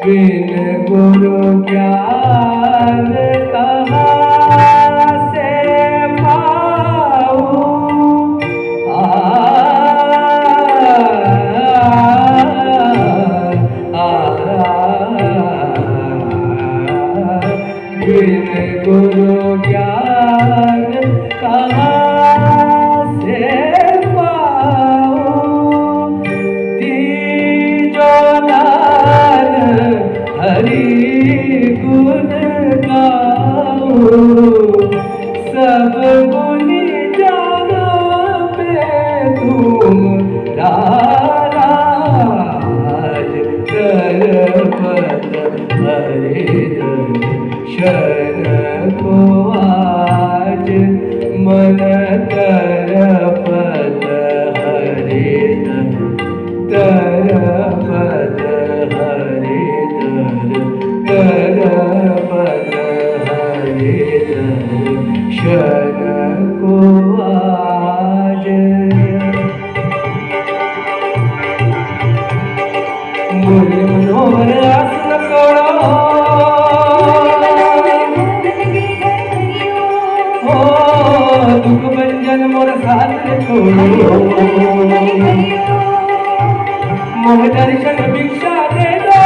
बिन गुरु ज्ञान कहाँ से पाऊं। बिन गुरु ज्ञान कहाँ से पाऊं। तीजो नाम हरि गुण गाऊं। सब गुनी जाना पे तुम राज कर पद हरे दर्शन को आज मन कर पद हरे तर पद हरे तर पद हरे दर्शन को आज। मुरली मनोहर आसन करो हो, दुख भंजन मोर साथ छोड़ो। मोह दर्शन भिक्षा दे दो,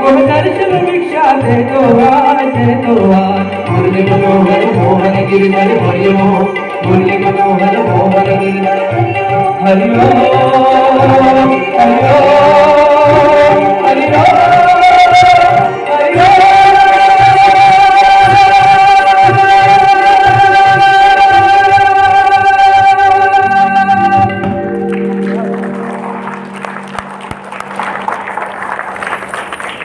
मोह दर्शन भिक्षा दे दो आज। मुरली मनोहर मोहन गिरधर हरिओ, मुरली मनोहर मोहन गिरधर हरिओ हरिओ।